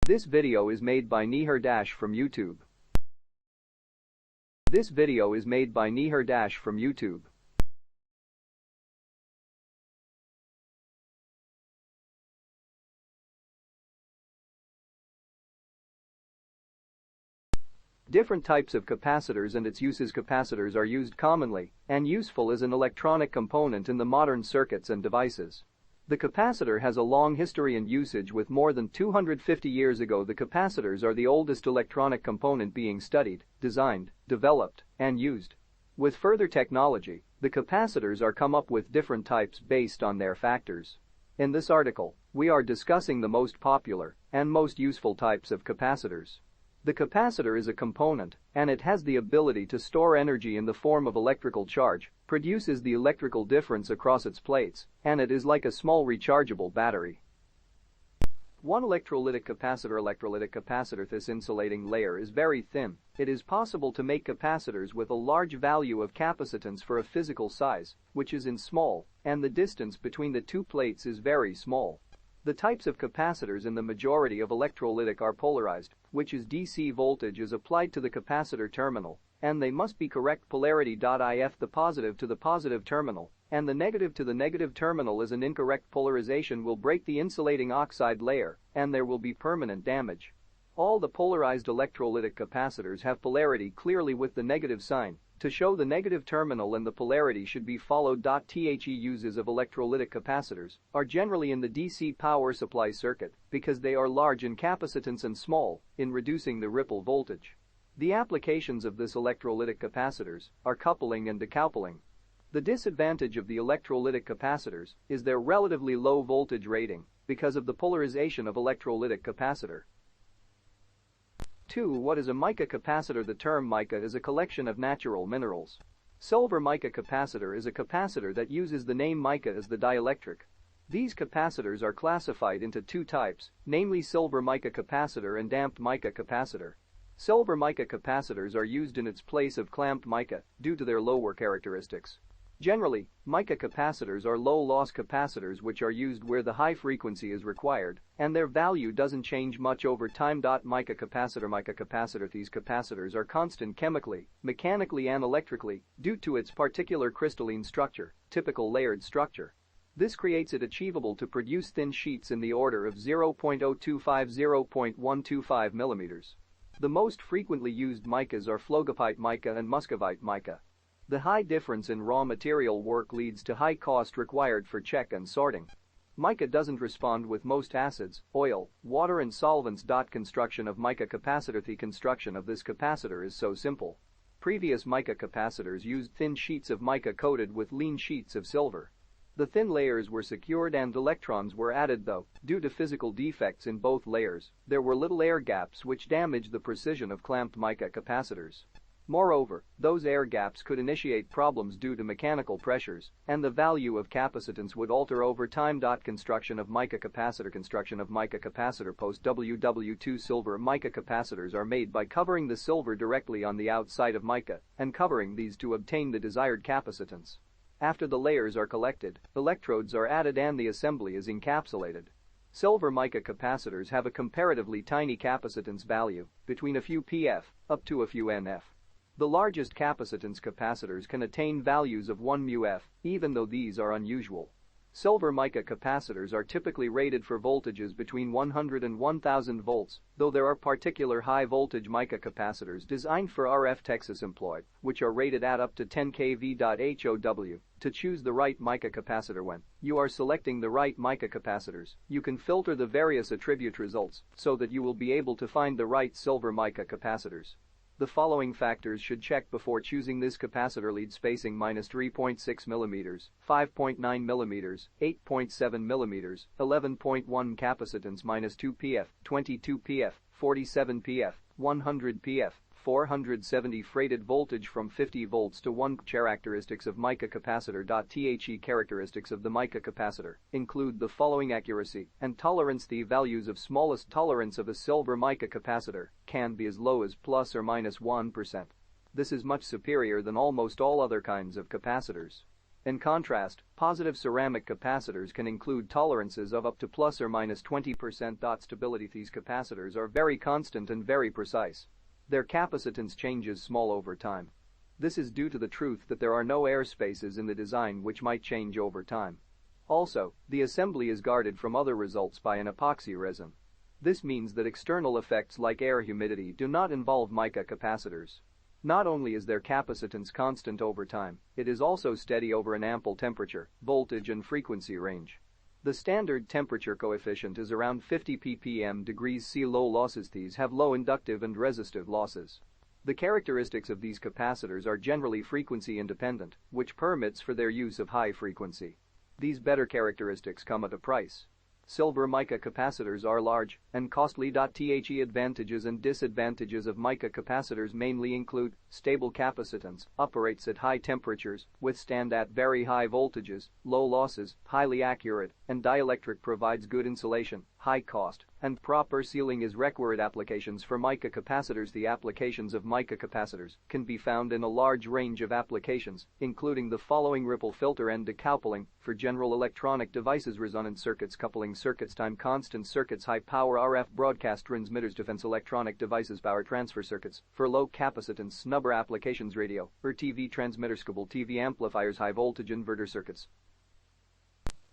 This video is made by Nihar from YouTube. This video is made by Nihar from YouTube. Different types of capacitors and its uses. Capacitors are used commonly and useful as an electronic component in the modern circuits and devices. The capacitor has a long history and usage. With more than 250 years ago, the capacitors are the oldest electronic component being studied, designed, developed, and used. With further technology, the capacitors are come up with different types based on their factors. In this article, we are discussing the most popular and most useful types of capacitors. The capacitor is a component, and it has the ability to store energy in the form of electrical charge, produces the electrical difference across its plates, and it is like a small rechargeable battery. 1. Electrolytic capacitor. Electrolytic capacitor. This insulating layer is very thin. It is possible to make capacitors with a large value of capacitance for a physical size, which is in small, and the distance between the two plates is very small. The types of capacitors in the majority of electrolytic are polarized, which is DC voltage is applied to the capacitor terminal, and they must be correct polarity. If the positive to the positive terminal and the negative to the negative terminal is an incorrect polarization, will break the insulating oxide layer, and there will be permanent damage. All the polarized electrolytic capacitors have polarity clearly with the negative sign. To show the negative terminal and the polarity should be followed. The uses of electrolytic capacitors are generally in the DC power supply circuit because they are large in capacitance and small in reducing the ripple voltage. The applications of this electrolytic capacitors are coupling and decoupling. The disadvantage of the electrolytic capacitors is their relatively low voltage rating because of the polarization of electrolytic capacitor. 2. What is a mica capacitor? The term mica is a collection of natural minerals. Silver mica capacitor is a capacitor that uses the name mica as the dielectric. These capacitors are classified into two types, namely silver mica capacitor and damped mica capacitor. Silver mica capacitors are used in its place of clamped mica due to their lower characteristics. Generally, mica capacitors are low-loss capacitors which are used where the high frequency is required, and their value doesn't change much over time. Mica capacitor. These capacitors are constant chemically, mechanically and electrically due to its particular crystalline structure, typical layered structure. This creates it achievable to produce thin sheets in the order of 0.025–0.125 mm. The most frequently used micas are phlogopite mica and muscovite mica. The high difference in raw material work leads to high cost required for check and sorting. Mica doesn't respond with most acids, oil, water and solvents. Construction of mica capacitor. The construction of this capacitor is so simple. Previous mica capacitors used thin sheets of mica coated with lean sheets of silver. The thin layers were secured and electrons were added, though, due to physical defects in both layers, there were little air gaps which damaged the precision of clamped mica capacitors. Moreover, those air gaps could initiate problems due to mechanical pressures, and the value of capacitance would alter over time. Construction of mica capacitor. Construction of mica capacitor. Post WW2 silver mica capacitors are made by covering the silver directly on the outside of mica and covering these to obtain the desired capacitance. After the layers are collected, electrodes are added and the assembly is encapsulated. Silver mica capacitors have a comparatively tiny capacitance value, between a few pF up to a few nF. The largest capacitance capacitors can attain values of 1 μF, even though these are unusual. Silver mica capacitors are typically rated for voltages between 100 and 1000 volts, though there are particular high-voltage mica capacitors designed for RF Texas employed, which are rated at up to 10 kV. HOW. To choose the right mica capacitor. When you are selecting the right mica capacitors, you can filter the various attribute results so that you will be able to find the right silver mica capacitors. The following factors should check before choosing this capacitor: lead spacing -3.6 mm, 5.9 mm, 8.7 mm, 11.1 capacitance -2 pF, 22 pF, 47 pF, 100 pF, 470 rated voltage from 50 volts to 1. Characteristics of mica capacitor. The characteristics of the mica capacitor include the following: accuracy and tolerance. The values of smallest tolerance of a silver mica capacitor can be as low as plus or minus 1%. This is much superior than almost all other kinds of capacitors. In contrast, positive ceramic capacitors can include tolerances of up to plus or minus 20%. Stability. These capacitors are very constant and very precise. Their capacitance changes small over time. This is due to the truth that there are no air spaces in the design which might change over time. Also, the assembly is guarded from other results by an epoxy resin. This means that external effects like air humidity do not involve mica capacitors. Not only is their capacitance constant over time, it is also steady over an ample temperature, voltage and frequency range. The standard temperature coefficient is around 50 ppm degrees C. Low losses. These have low inductive and resistive losses. The characteristics of these capacitors are generally frequency independent, which permits for their use of high frequency. These better characteristics come at a price. Silver mica capacitors are large and costly. The advantages and disadvantages of mica capacitors mainly include stable capacitance, operates at high temperatures, withstand at very high voltages, low losses, highly accurate, and dielectric, provides good insulation, high cost, and proper sealing is required. Applications for mica capacitors. The applications of mica capacitors can be found in a large range of applications, including the following: ripple filter and decoupling for general electronic devices, resonant circuits, coupling circuits, time constant circuits, high power RF broadcast transmitters, defense electronic devices, power transfer circuits for low capacitance snubber applications, radio or TV transmitters, cable TV amplifiers, high voltage inverter circuits.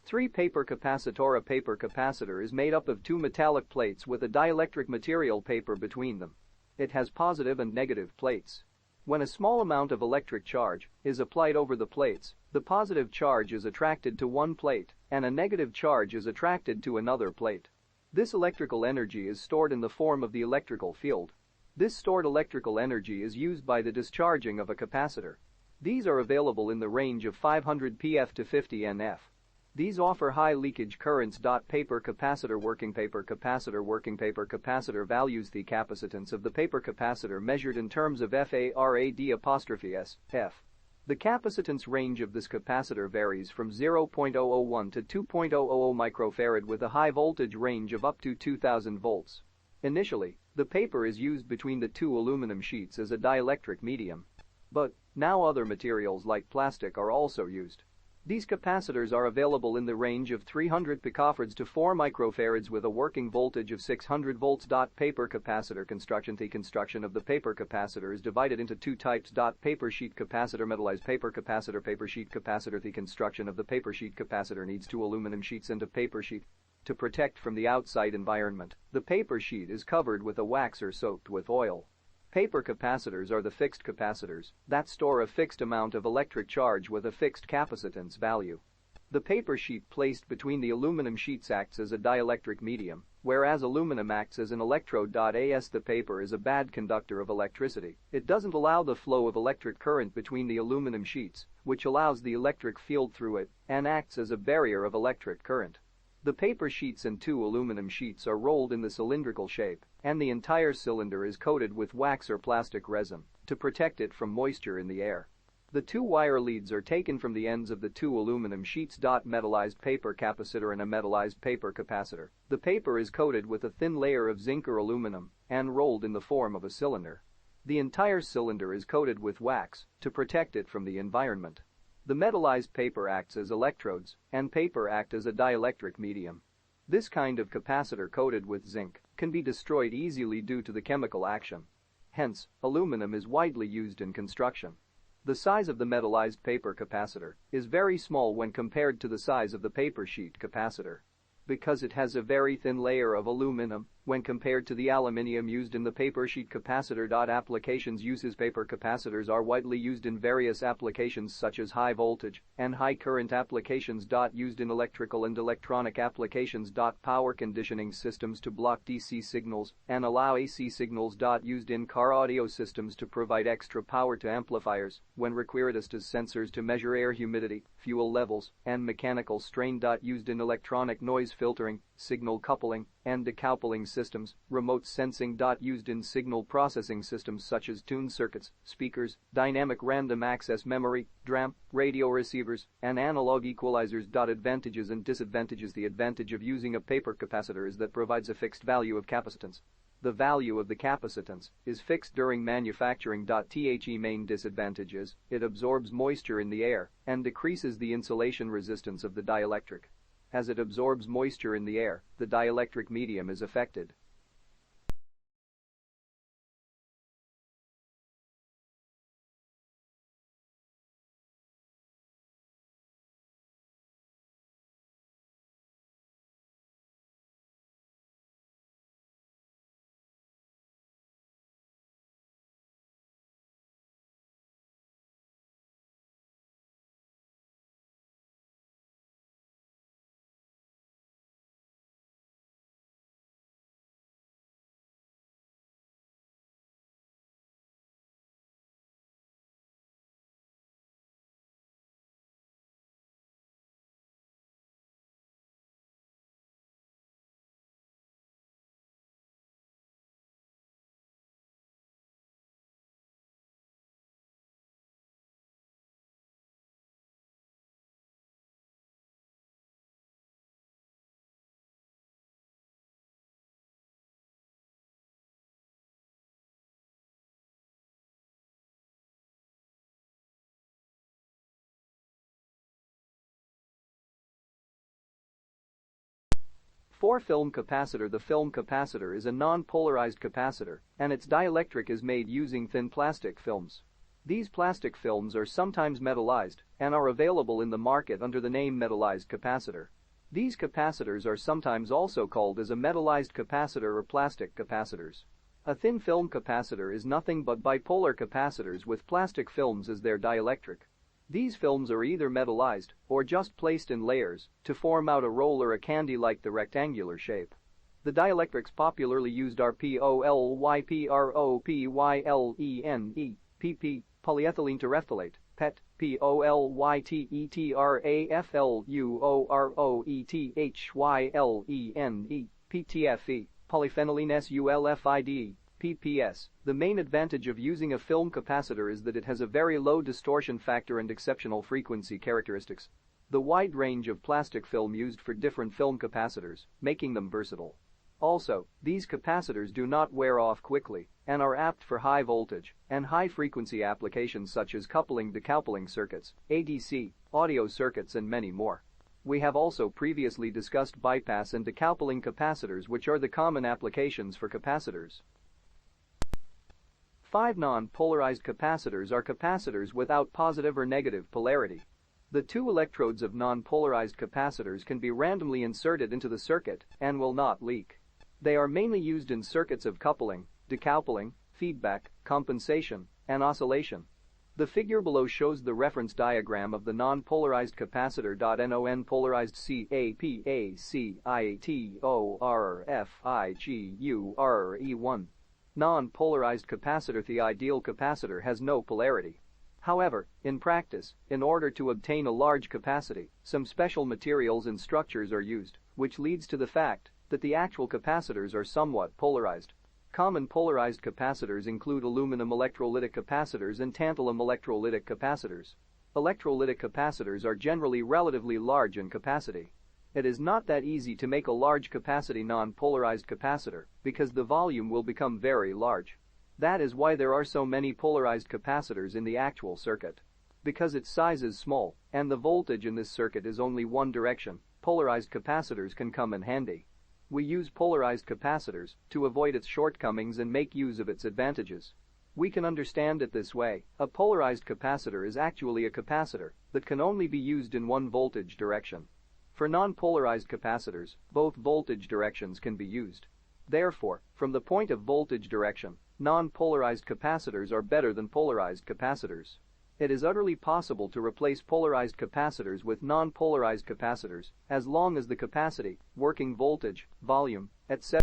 3. Paper capacitor. A paper capacitor is made up of two metallic plates with a dielectric material paper between them. It has positive and negative plates. When a small amount of electric charge is applied over the plates, the positive charge is attracted to one plate and a negative charge is attracted to another plate. This electrical energy is stored in the form of the electrical field. This stored electrical energy is used by the discharging of a capacitor. These are available in the range of 500 pF to 50 nF. These offer high leakage currents. Paper capacitor working. Paper capacitor working. Paper capacitor values. The capacitance of the paper capacitor measured in terms of Farad'(s), F. The capacitance range of this capacitor varies from 0.001 to 2.000 microfarad with a high voltage range of up to 2000 volts. Initially, the paper is used between the two aluminum sheets as a dielectric medium. But now other materials like plastic are also used. These capacitors are available in the range of 300 picofarads to 4 microfarads with a working voltage of 600 volts. Paper capacitor construction. The construction of the paper capacitor is divided into two types. Paper sheet capacitor, metallized paper capacitor, paper sheet capacitor. The construction of the paper sheet capacitor needs two aluminum sheets and a paper sheet. To protect from the outside environment, the paper sheet is covered with a wax or soaked with oil. Paper capacitors are the fixed capacitors that store a fixed amount of electric charge with a fixed capacitance value. The paper sheet placed between the aluminum sheets acts as a dielectric medium, whereas aluminum acts as an electrode. As the paper is a bad conductor of electricity, it doesn't allow the flow of electric current between the aluminum sheets, which allows the electric field through it and acts as a barrier of electric current. The paper sheets and two aluminum sheets are rolled in the cylindrical shape, and the entire cylinder is coated with wax or plastic resin to protect it from moisture in the air. The two wire leads are taken from the ends of the two aluminum sheets. Metallized paper capacitor and a metallized paper capacitor. The paper is coated with a thin layer of zinc or aluminum and rolled in the form of a cylinder. The entire cylinder is coated with wax to protect it from the environment. The metallized paper acts as electrodes, and paper act as a dielectric medium. This kind of capacitor coated with zinc can be destroyed easily due to the chemical action. Hence, aluminum is widely used in construction. The size of the metallized paper capacitor is very small when compared to the size of the paper sheet capacitor. Because it has a very thin layer of aluminum when compared to the aluminium used in the paper sheet capacitor. Applications uses. Paper capacitors are widely used in various applications such as high voltage and high current applications. Used in electrical and electronic applications. Power conditioning systems to block DC signals and allow AC signals. Used in car audio systems to provide extra power to amplifiers when required. As sensors to measure air humidity, fuel levels, and mechanical strain. Used in electronic noise filtering, signal coupling, and decoupling systems, remote sensing. Used in signal processing systems such as tuned circuits, speakers, dynamic random access memory, DRAM, radio receivers, and analog equalizers. Advantages and disadvantages. The advantage of using a paper capacitor is that provides a fixed value of capacitance. The value of the capacitance is fixed during manufacturing. The main disadvantage is it absorbs moisture in the air and decreases the insulation resistance of the dielectric. As it absorbs moisture in the air, the dielectric medium is affected. For film capacitor, the film capacitor is a non-polarized capacitor, and its dielectric is made using thin plastic films. These plastic films are sometimes metallized and are available in the market under the name metallized capacitor. These capacitors are sometimes also called as a metallized capacitor or plastic capacitors. A thin film capacitor is nothing but bipolar capacitors with plastic films as their dielectric. These films are either metallized or just placed in layers to form out a roll or a candy like the rectangular shape. The dielectrics popularly used are polypropylene, PP, polyethylene terephthalate, PET, polyethylene, PTFE, polyphenylene sulfide, PPS. The main advantage of using a film capacitor is that it has a very low distortion factor and exceptional frequency characteristics. The wide range of plastic film used for different film capacitors, making them versatile. Also, these capacitors do not wear off quickly and are apt for high voltage and high frequency applications such as coupling decoupling circuits, ADC, audio circuits and many more. We have also previously discussed bypass and decoupling capacitors, which are the common applications for capacitors. 5 non-polarized capacitors are capacitors without positive or negative polarity. The two electrodes of non-polarized capacitors can be randomly inserted into the circuit and will not leak. They are mainly used in circuits of coupling, decoupling, feedback, compensation, and oscillation. The figure below shows the reference diagram of the non-polarized capacitor. Non-polarized capacitor. Non-polarized capacitor. The ideal capacitor has no polarity. However, in practice, in order to obtain a large capacity, some special materials and structures are used, which leads to the fact that the actual capacitors are somewhat polarized. Common polarized capacitors include aluminum electrolytic capacitors and tantalum electrolytic capacitors. Electrolytic capacitors are generally relatively large in capacity. It is not that easy to make a large capacity non-polarized capacitor because the volume will become very large. That is why there are so many polarized capacitors in the actual circuit. Because its size is small and the voltage in this circuit is only one direction, polarized capacitors can come in handy. We use polarized capacitors to avoid its shortcomings and make use of its advantages. We can understand it this way: a polarized capacitor is actually a capacitor that can only be used in one voltage direction. For non-polarized capacitors, both voltage directions can be used. Therefore, from the point of voltage direction, non-polarized capacitors are better than polarized capacitors. It is utterly possible to replace polarized capacitors with non-polarized capacitors as long as the capacity, working voltage, volume, etc.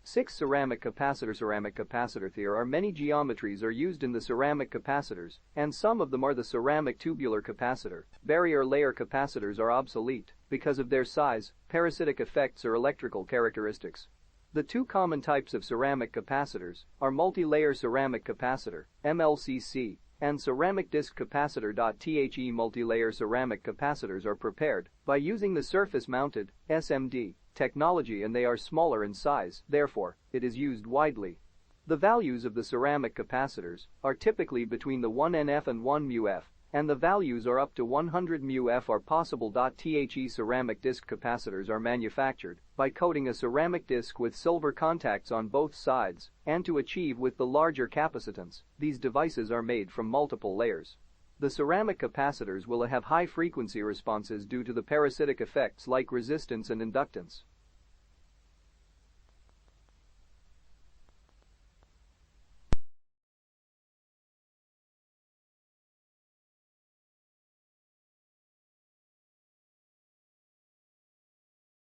6. Ceramic capacitor. Ceramic capacitor. There are many geometries are used in the ceramic capacitors, and some of them are the ceramic tubular capacitor. Barrier layer capacitors are obsolete because of their size, parasitic effects or electrical characteristics. The two common types of ceramic capacitors are multi-layer ceramic capacitor, MLCC, and ceramic disc capacitor. The multi-layer ceramic capacitors are prepared by using the surface-mounted (SMD) technology, and they are smaller in size, therefore, it is used widely. The values of the ceramic capacitors are typically between the 1 nF and 1 μF, and the values are up to 100 μF are possible. The ceramic disc capacitors are manufactured by coating a ceramic disc with silver contacts on both sides, and to achieve with the larger capacitance, these devices are made from multiple layers. The ceramic capacitors will have high frequency responses due to the parasitic effects like resistance and inductance.